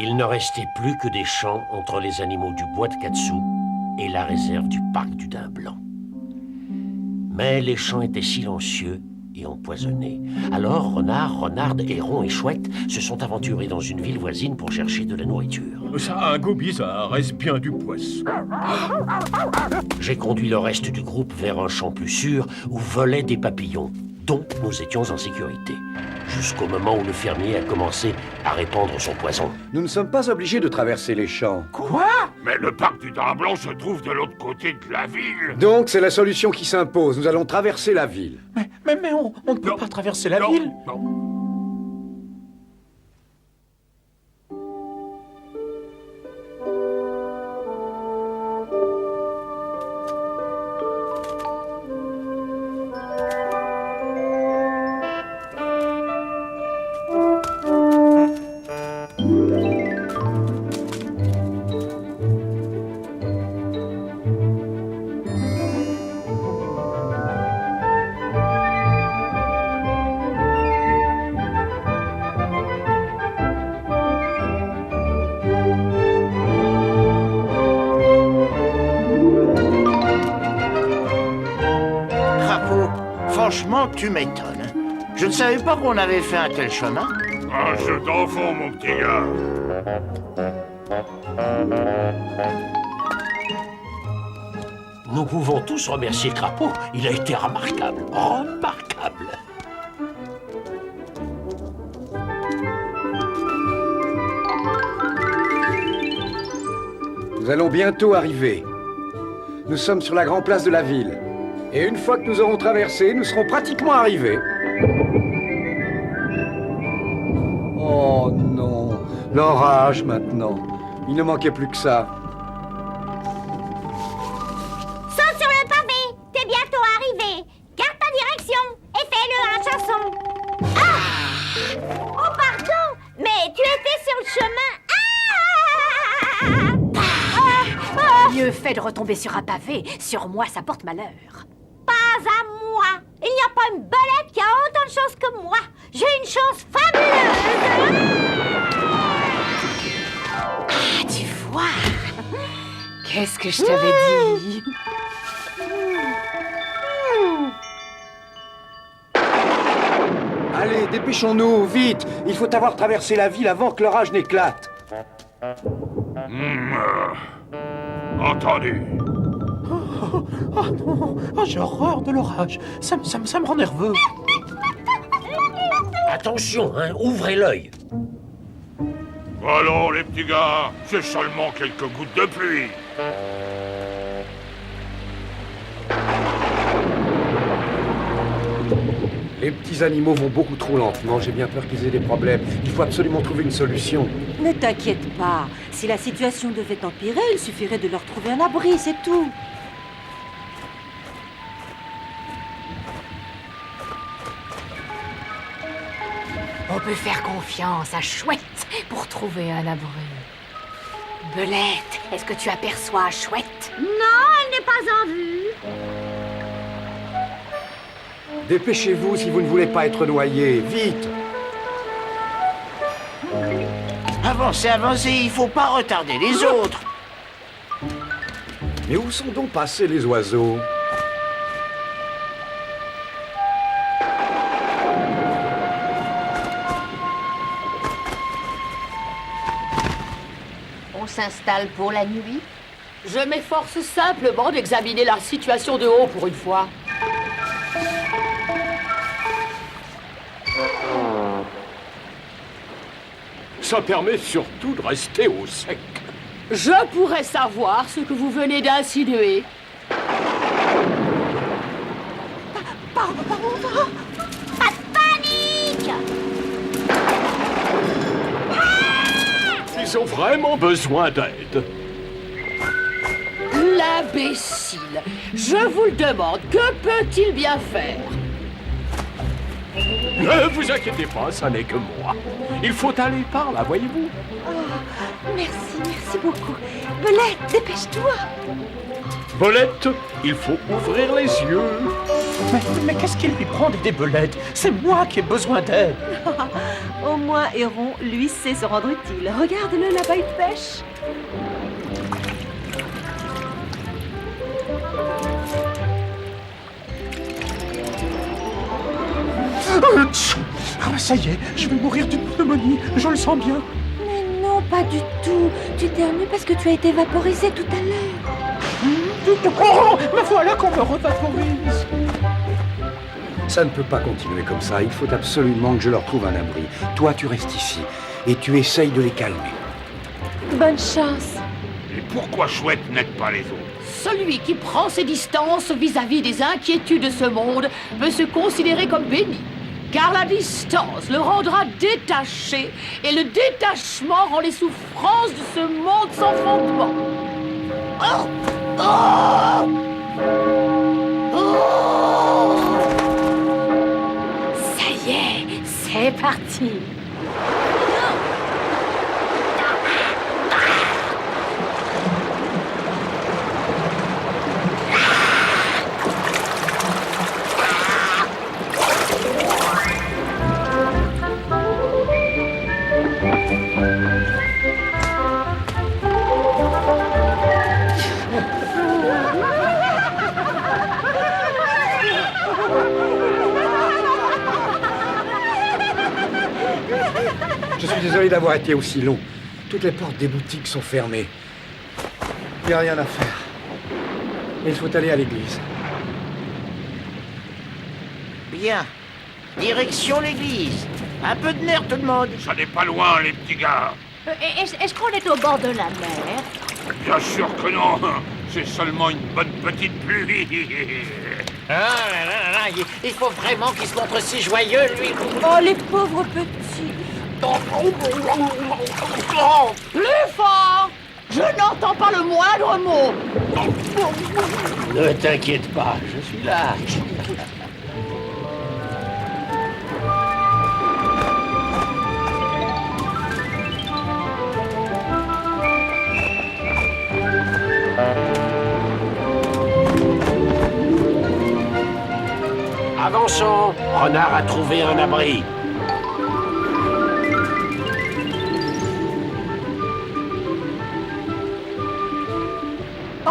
Il ne restait plus que des champs entre les animaux du bois de Katsu et la réserve du parc du Daim Blanc. Mais les champs étaient silencieux et empoisonnés. Alors Renard, Renarde, Héron et Chouette se sont aventurés dans une ville voisine pour chercher de la nourriture. Ça a un goût bizarre, est-ce bien du poisson? J'ai conduit le reste du groupe vers un champ plus sûr où volaient des papillons, dont nous étions en sécurité. Jusqu'au moment où le fermier a commencé à répandre son poison. Nous ne sommes pas obligés de traverser les champs. Quoi? Mais le parc du Daim Blanc se trouve de l'autre côté de la ville. Donc c'est la solution qui s'impose. Nous allons traverser la ville. Mais on ne peut pas traverser la ville. Non. Franchement, tu m'étonnes. Je ne savais pas qu'on avait fait un tel chemin. Un jeu d'enfant, mon petit gars. Nous pouvons tous remercier Crapaud. Il a été remarquable. Remarquable. Nous allons bientôt arriver. Nous sommes sur la grande place de la ville. Et une fois que nous aurons traversé, nous serons pratiquement arrivés. Oh non, l'orage maintenant. Il ne manquait plus que ça. Saute sur le pavé, t'es bientôt arrivé. Garde ta direction et fais-le en chanson. Ah! Oh pardon, mais tu étais sur le chemin. Mieux fait de retomber sur un pavé. Sur moi, ça porte malheur. Pas à moi. Il n'y a pas une belette qui a autant de chance que moi. J'ai une chance fabuleuse. Ah, tu vois. Qu'est-ce que je t'avais dit? Allez, dépêchons-nous, vite. Il faut avoir traversé la ville avant que l'orage n'éclate. Entendu. Oh non, oh, j'ai horreur de l'orage. Ça me rend nerveux. Attention, hein, ouvrez l'œil. Allons, les petits gars, c'est seulement quelques gouttes de pluie. Les petits animaux vont beaucoup trop lentement. J'ai bien peur qu'ils aient des problèmes. Il faut absolument trouver une solution. Ne t'inquiète pas. Si la situation devait empirer, il suffirait de leur trouver un abri, c'est tout. On peut faire confiance à Chouette pour trouver un abri. Belette, est-ce que tu aperçois Chouette? Non, elle n'est pas en vue. Dépêchez-vous si vous ne voulez pas être noyé. Vite! Avancez, avancez, il faut pas retarder les autres. Mais où sont donc passés les oiseaux? On s'installe pour la nuit? Je m'efforce simplement d'examiner la situation de haut pour une fois. Ça permet surtout de rester au sec. Je pourrais savoir ce que vous venez d'insinuer. Pas de panique. Ils ont vraiment besoin d'aide. L'imbécile! Je vous le demande, que peut-il bien faire? Ne vous inquiétez pas, ça n'est que moi. Il faut aller par là, voyez-vous. Oh, merci beaucoup. Belette, dépêche-toi. Bolette, il faut ouvrir les yeux. Mais qu'est-ce qu'il lui prend des belettes? C'est moi qui ai besoin d'aide. Au moins, Héron, lui, sait se rendre utile. Regarde-le, là-bas, il pêche. Ah, ça y est, je vais mourir d'une pneumonie, je le sens bien. Mais non, pas du tout. Tu t'éternues parce que tu as été vaporisé tout à l'heure. Oh, me voilà qu'on me revaporise. Ça ne peut pas continuer comme ça. Il faut absolument que je leur trouve un abri. Toi, tu restes ici et tu essayes de les calmer. Bonne chance. Et pourquoi Chouette n'aide pas les autres? Celui qui prend ses distances vis-à-vis des inquiétudes de ce monde peut se considérer comme béni. Car la distance le rendra détaché, et le détachement rend les souffrances de ce monde sans fondement. Oh! Oh! Oh! Ça y est, c'est parti. Je suis désolé d'avoir été aussi long. Toutes les portes des boutiques sont fermées. Il n'y a rien à faire. Il faut aller à l'église. Bien. Direction l'église. Un peu de nerf, tout le monde. Ça n'est pas loin, les petits gars. Est-ce qu'on est au bord de la mer? Bien sûr que non. C'est seulement une bonne petite pluie. Ah là là là, il faut vraiment qu'il se montre si joyeux, lui. Oh, les pauvres petits. Plus fort! Je n'entends pas le moindre mot. Ne t'inquiète pas, je suis là. Avançons. Renard a trouvé un abri.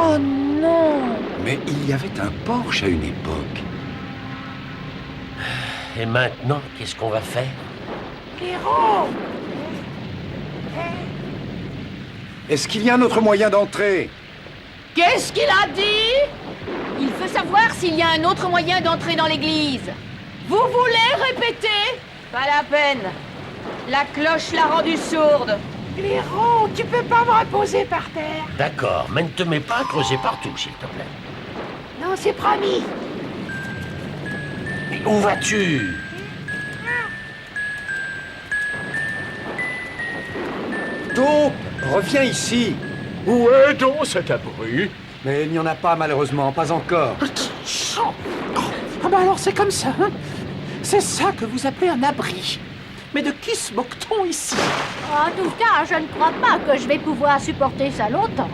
Oh non! Mais il y avait un porche à une époque. Et maintenant, qu'est-ce qu'on va faire? Est-ce qu'il y a un autre moyen d'entrer? Qu'est-ce qu'il a dit? Il veut savoir s'il y a un autre moyen d'entrer dans l'église. Vous voulez répéter? Pas la peine. La cloche l'a rendue sourde. Héron, tu peux pas me reposer par terre. D'accord, mais ne te mets pas à creuser partout, s'il te plaît. Non, c'est promis. Mais où vas-tu? Taupe, reviens ici. Où est donc cet abri? Mais il n'y en a pas, malheureusement, pas encore. Ah bah alors c'est comme ça, hein? C'est ça que vous appelez un abri. Mais de qui se moque-t-on ici? En tout cas, je ne crois pas que je vais pouvoir supporter ça longtemps.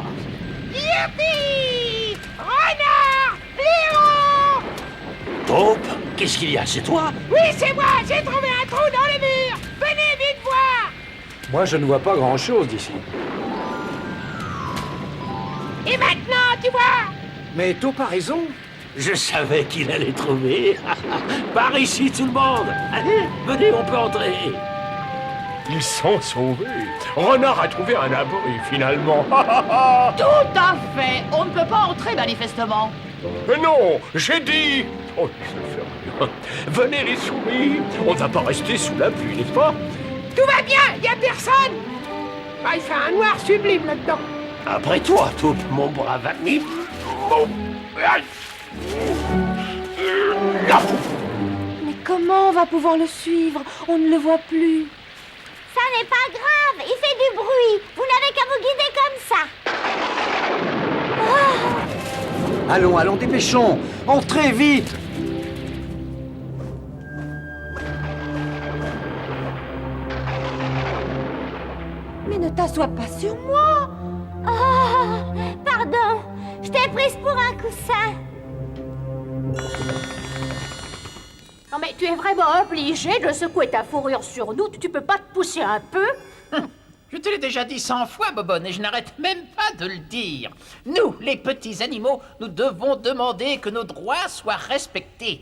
Youpi! Renard! Léon! Taupe, qu'est-ce qu'il y a? C'est toi? Oui, c'est moi! J'ai trouvé un trou dans le mur! Venez vite voir! Moi, je ne vois pas grand-chose d'ici. Et maintenant, tu vois? Mais Taupe a raison. Je savais qu'il allait trouver. Par ici, tout le monde. Allez, venez, on peut entrer. Ils sont sauvés. Renard a trouvé un abri, finalement. Tout à fait! On ne peut pas entrer, manifestement. Mais non, j'ai dit... Oh, ça fait rien. Venez les souris. On ne va pas rester sous la pluie, n'est-ce pas? Tout va bien, il n'y a personne! Ah, il fait un noir sublime là-dedans. Après toi, Taupe, mon brave ami. Mais comment on va pouvoir le suivre? On ne le voit plus. Ça n'est pas grave, il fait du bruit. Vous n'avez qu'à vous guider comme ça. Allons, allons, dépêchons. Entrez vite. Mais ne t'assois pas sur moi. Oh, pardon, je t'ai prise pour un coussin. Non mais tu es vraiment obligé de secouer ta fourrure sur nous. Tu peux pas te pousser un peu? Je te l'ai déjà dit 100 fois, Bobonne, et je n'arrête même pas de le dire. Nous, les petits animaux, nous devons demander que nos droits soient respectés.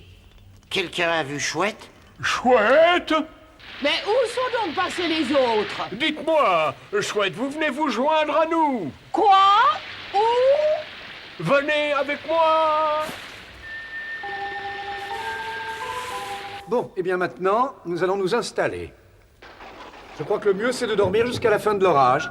Quelqu'un a vu Chouette? Chouette? Mais où sont donc passés les autres? Dites-moi, Chouette, vous venez vous joindre à nous? Quoi? Où? Venez avec moi! Bon, et bien maintenant, nous allons nous installer. Je crois que le mieux, c'est de dormir jusqu'à la fin de l'orage.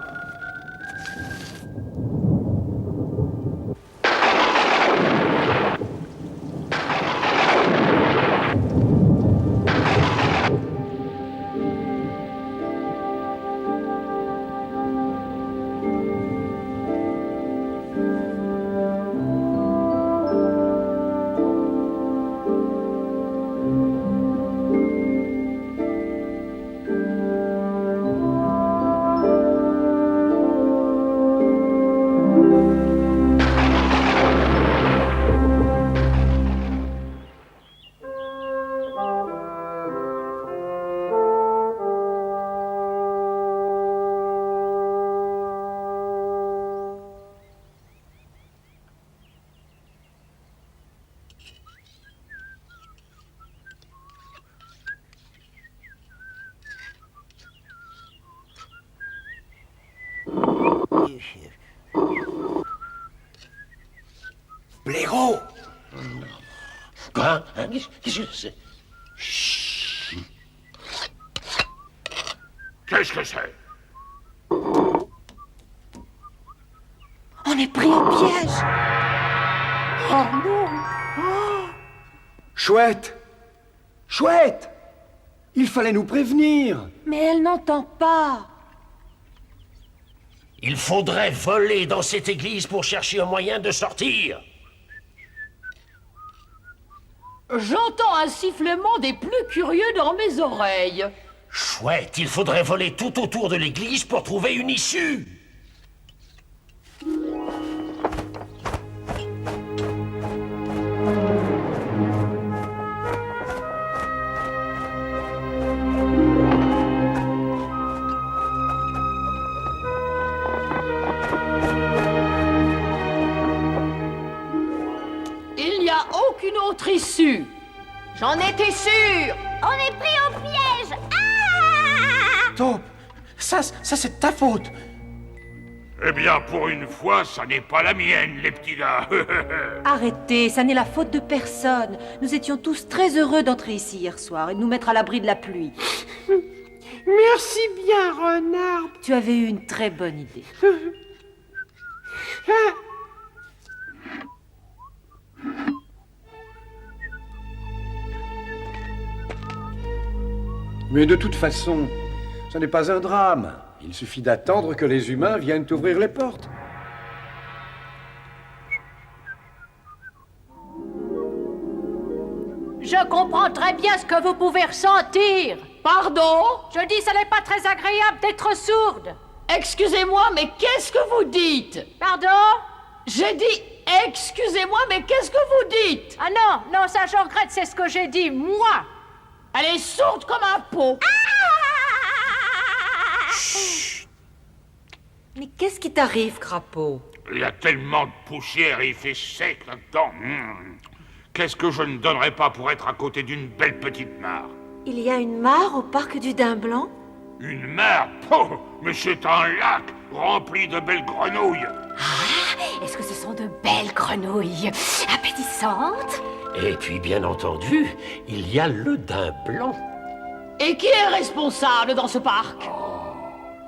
Blaireau! Quoi? Hein? Qu'est-ce que c'est? Qu'est-ce que c'est? On est pris au piège. Oh non! Chouette! Chouette! Il fallait nous prévenir. Mais elle n'entend pas. Il faudrait voler dans cette église pour chercher un moyen de sortir. J'entends un sifflement des plus curieux dans mes oreilles. Chouette, il faudrait voler tout autour de l'église pour trouver une issue. Il n'y a aucune autre issue. J'en étais sûre. On est pris au piège. Ah! Taupe, ça c'est de ta faute. Eh bien, pour une fois, ça n'est pas la mienne, les petits gars. Arrêtez, ça n'est la faute de personne. Nous étions tous très heureux d'entrer ici hier soir et de nous mettre à l'abri de la pluie. Merci bien, renard. Tu avais eu une très bonne idée. Mais de toute façon, ce n'est pas un drame. Il suffit d'attendre que les humains viennent ouvrir les portes. Je comprends très bien ce que vous pouvez ressentir. Pardon? Je dis, ça n'est pas très agréable d'être sourde. Excusez-moi, mais qu'est-ce que vous dites? Pardon? J'ai dit excusez-moi, mais qu'est-ce que vous dites? Ah non, non, ça je regrette, c'est ce que j'ai dit, moi. Elle est sourde comme un pot. Mais qu'est-ce qui t'arrive, crapaud? Il y a tellement de poussière et il fait sec là-dedans. Qu'est-ce que je ne donnerais pas pour être à côté d'une belle petite mare? Il y a une mare au parc du Daim Blanc? Une mare? Oh, mais c'est un lac rempli de belles grenouilles. Ah, est-ce que ce sont de belles grenouilles appétissantes? Et puis, bien entendu, il y a le daim blanc. Et qui est responsable dans ce parc?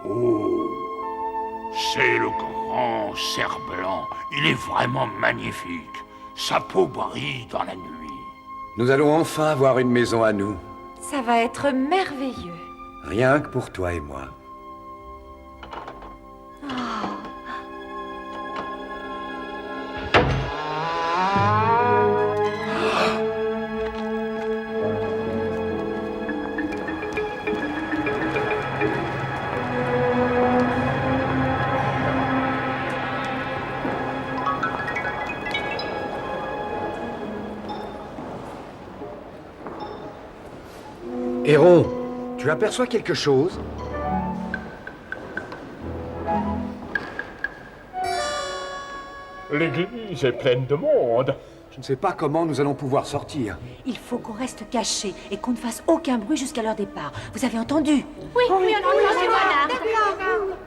Oh, c'est le grand cerf blanc. Il est vraiment magnifique. Sa peau brille dans la nuit. Nous allons enfin avoir une maison à nous. Ça va être merveilleux. Rien que pour toi et moi. Héron, tu aperçois quelque chose? L'église est pleine de monde. Je ne sais pas comment nous allons pouvoir sortir. Il faut qu'on reste cachés et qu'on ne fasse aucun bruit jusqu'à leur départ. Vous avez entendu? Oui, on a d'accord.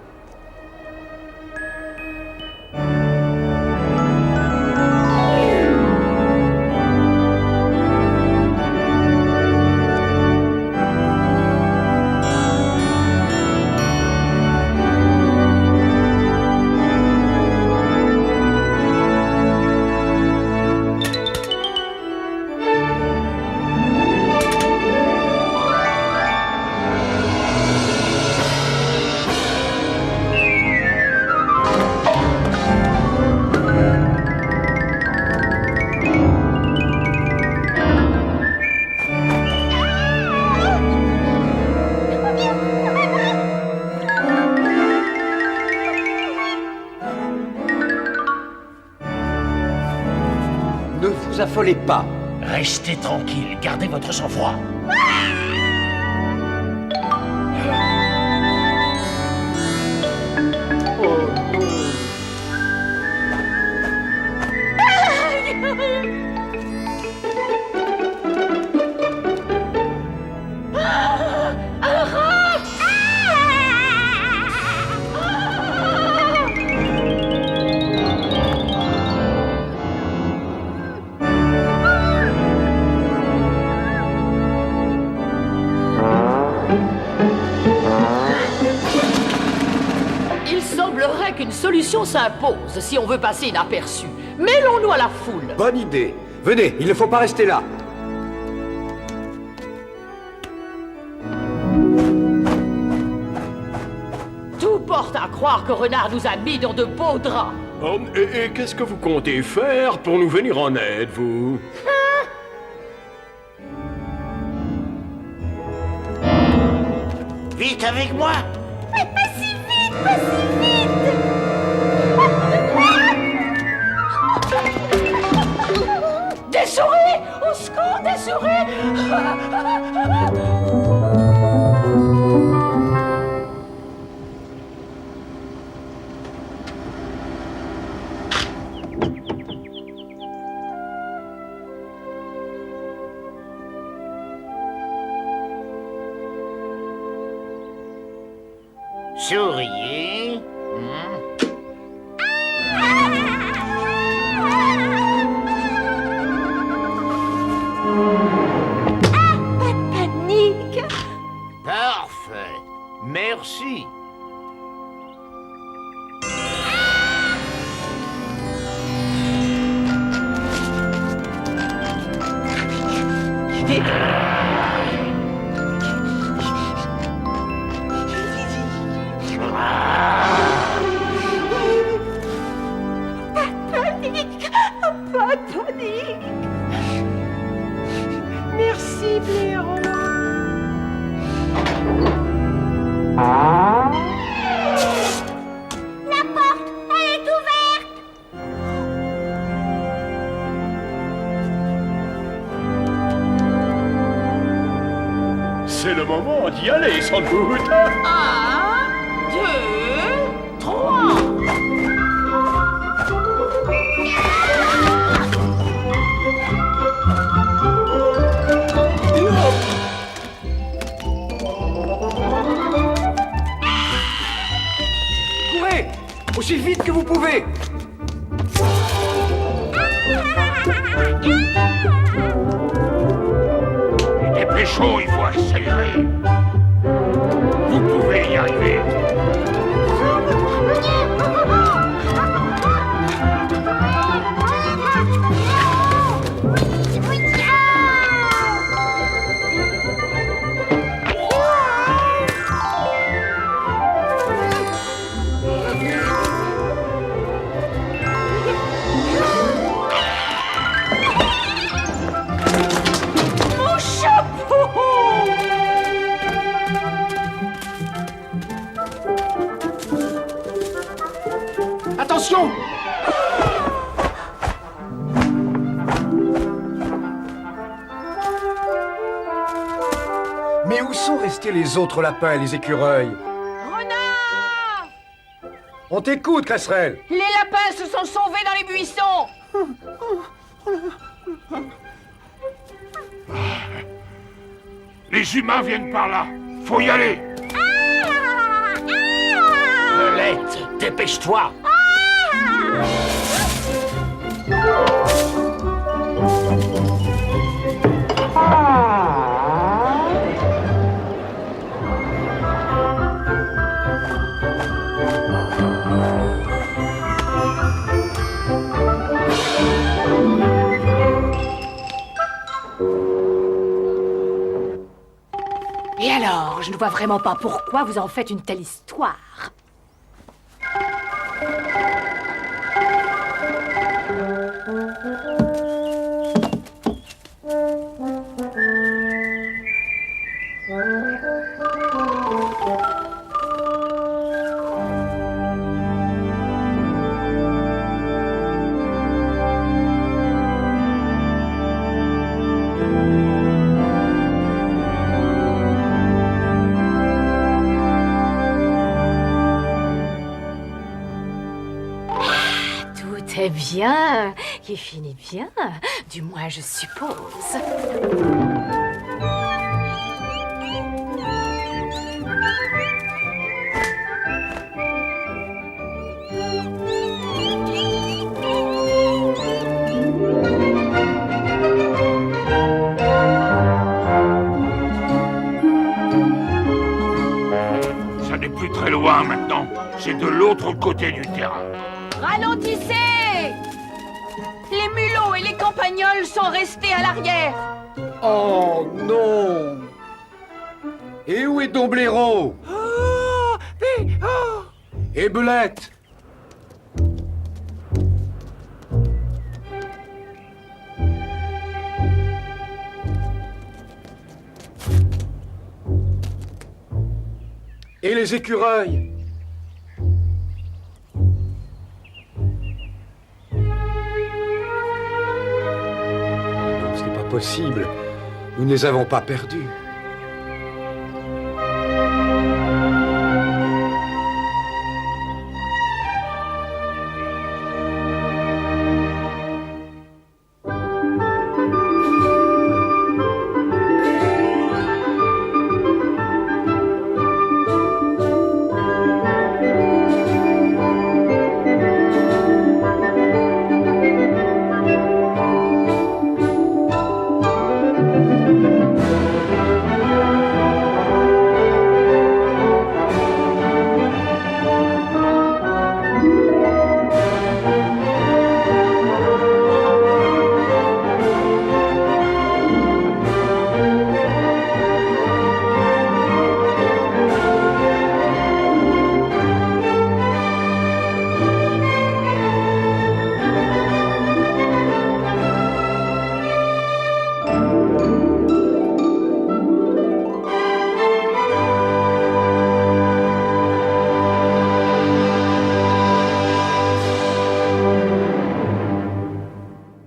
Ne vous affolez pas. Restez tranquille, gardez votre sang-froid. Il semblerait qu'une solution s'impose si on veut passer inaperçu. Mêlons-nous à la foule. Bonne idée. Venez, il ne faut pas rester là. Tout porte à croire que Renard nous a mis dans de beaux draps. Oh, et qu'est-ce que vous comptez faire pour nous venir en aide, vous? Vite avec moi! Mais pas si vite, pas si vite. Des souris! Au secours, des souris! Souriez. Pas de panique. Parfait. Merci. Panique. Pas de panique. Merci, Blaireau. La porte, elle est ouverte. C'est le moment d'y aller, sans doute. 1, 2, 3. Courez! Aussi vite que vous pouvez! Dépêchons, il faut accélérer. Vous pouvez y arriver. Mon chapeau! Attention! Mais sont restés les autres lapins et les écureuils? Renard! On t'écoute, Cresserelle. Les lapins se sont sauvés dans les buissons. Les humains viennent par là. Faut y aller. Belette, dépêche-toi. Et alors, je ne vois vraiment pas pourquoi vous en faites une telle histoire. Tout est bien, qui finit bien, du moins je suppose. Ça n'est plus très loin maintenant. C'est de l'autre côté du terrain. Ralentissez! Les mulots et les campagnols sont restés à l'arrière. Oh non! Et où est donc Blaireau? Et Belette? Et les écureuils? Non, ce n'est pas possible. Nous ne les avons pas perdus.